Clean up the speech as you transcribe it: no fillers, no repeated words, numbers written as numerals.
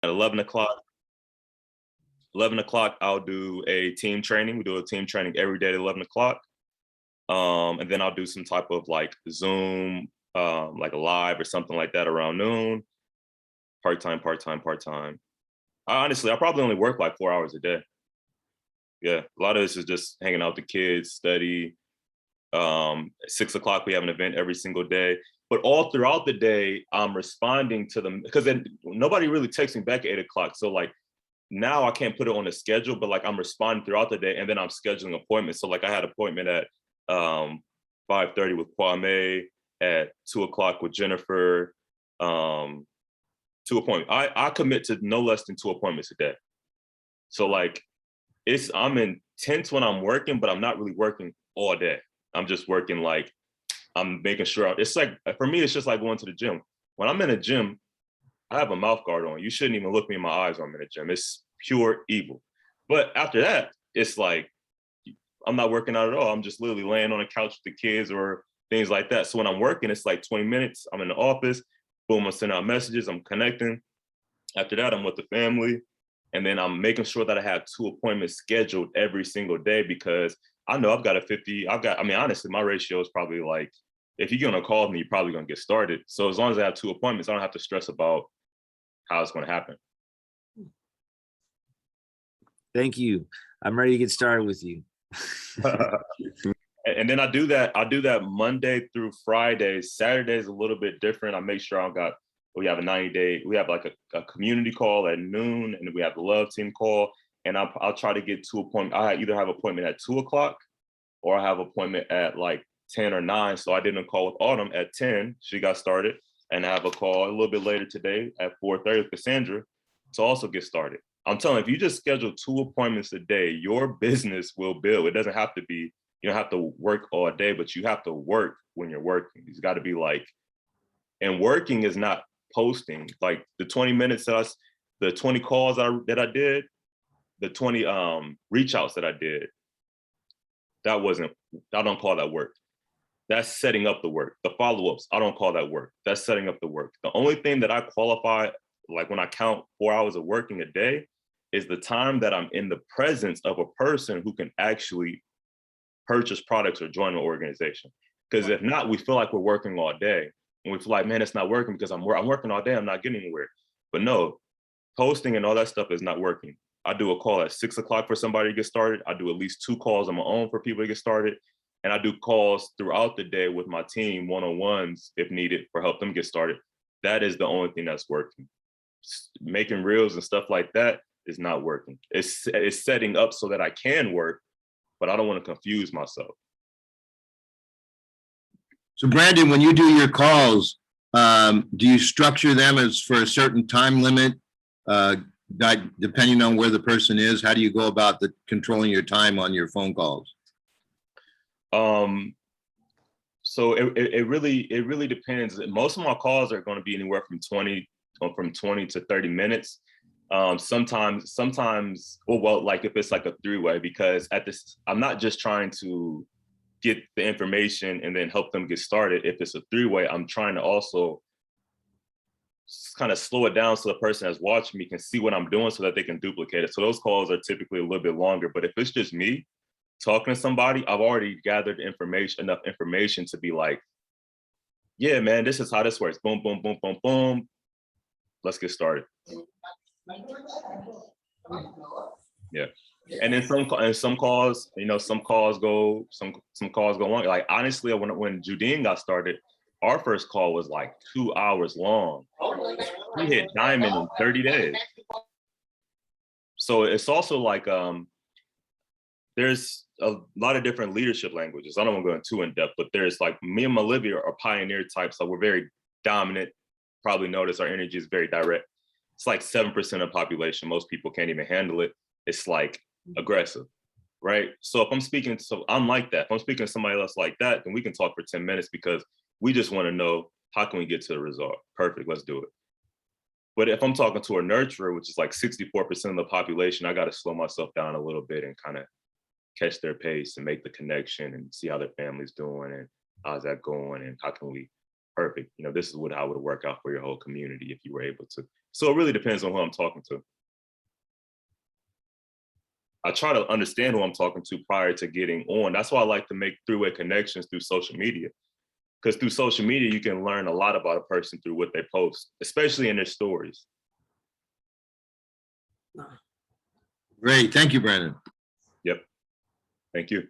At 11 o'clock, 11 o'clock, I'll do a team training. We do a team training every day at 11 o'clock. And then I'll do some type of like Zoom, like a live or something like that around noon. Part-time, part-time, part-time. Honestly, I probably only work like 4 hours a day. Yeah, a lot of this is just hanging out with the kids, study. 6 o'clock, we have an event every single day. But all throughout the day, I'm responding to them because then nobody really texts me back at 8 o'clock. So like now I can't put it on a schedule, but like I'm responding throughout the day and then I'm scheduling appointments. So like I had an appointment at 5:30 with Kwame, at 2 o'clock with Jennifer. 2 appointments. I commit to no less than 2 appointments a day. So like I'm intense when I'm working, but I'm not really working all day. I'm just working like I'm making sure it's like, for me, it's just like going to the gym. When I'm in a gym, I have a mouth guard on. You shouldn't even look me in my eyes when I'm in a gym. It's pure evil. But after that, it's like, I'm not working out at all. I'm just literally laying on a couch with the kids or things like that. So when I'm working, it's like 20 minutes. I'm in the office, boom, I'm sending out messages, I'm connecting. After that, I'm with the family. And then I'm making sure that I have 2 appointments scheduled every single day because I know I've got I mean, honestly, my ratio is probably like, if you're gonna call me, you're probably gonna get started. So as long as I have 2 appointments, I don't have to stress about how it's gonna happen. Thank you. I'm ready to get started with you. And then I do that Monday through Friday. Saturday is a little bit different. I make sure we have a 90-day, we have like a community call at noon, and we have the love team call. And I'll try to get 2 appointments. I either have appointment at 2 o'clock or I have appointment at like 10 or 9. So I did a call with Autumn at 10. She got started. And I have a call a little bit later today at 4:30 with Cassandra to also get started. I'm telling you, if you just schedule 2 appointments a day, your business will build. It doesn't have to be, you don't have to work all day, but you have to work when you're working. It's got to be like, and working is not posting. Like the 20 minutes the 20 calls that I did, the 20 reach outs that I did, I don't call that work. That's setting up the work. The follow-ups, I don't call that work. That's setting up the work. The only thing that I qualify, like when I count 4 hours of working a day, is the time that I'm in the presence of a person who can actually purchase products or join an organization. Because if not, we feel like we're working all day. And we feel like, man, it's not working because I'm working all day, I'm not getting anywhere. But no, posting and all that stuff is not working. I do a call at 6 o'clock for somebody to get started. I do at least 2 calls on my own for people to get started. And I do calls throughout the day with my team, one-on-ones if needed, for help them get started. That is the only thing that's working. Making reels and stuff like that is not working. It's setting up so that I can work, but I don't want to confuse myself. So Branden, when you do your calls, do you structure them as for a certain time limit, depending on where the person is? How do you go about controlling your time on your phone calls? So it really depends. Most of my calls are going to be anywhere from 20 to 30 minutes. Sometimes, well, like if it's like a 3-way, because I'm not just trying to get the information and then help them get started. If it's a 3-way, I'm trying to also kind of slow it down so the person that's watching me can see what I'm doing so that they can duplicate it. So those calls are typically a little bit longer, but if it's just me talking to somebody, I've already gathered enough information to be like, yeah, man, this is how this works. Boom, boom, boom, boom, boom. Let's get started. Yeah. And then some calls, some calls go long. Like honestly, when Judine got started, our first call was like 2 hours long. We hit diamond in 30 days. So it's also like there's a lot of different leadership languages. I don't want to go into too in depth, but there's like me and Olivia are pioneer types. So we're very dominant. Probably notice our energy is very direct. It's like 7% of the population. Most people can't even handle it. It's like aggressive, right? So if I'm like that. If I'm speaking to somebody else like that, then we can talk for 10 minutes because we just want to know, how can we get to the result? Perfect, let's do it. But if I'm talking to a nurturer, which is like 64% of the population, I got to slow myself down a little bit and kind of catch their pace and make the connection and see how their family's doing and how's that going and how can we, perfect. This is how it would work out for your whole community if you were able to So it really depends on who I'm talking to. I try to understand who I'm talking to prior to getting on. That's why I like to make three-way connections through social media. Because through social media, you can learn a lot about a person through what they post, especially in their stories. Great. Thank you, Brandon. Yep. Thank you.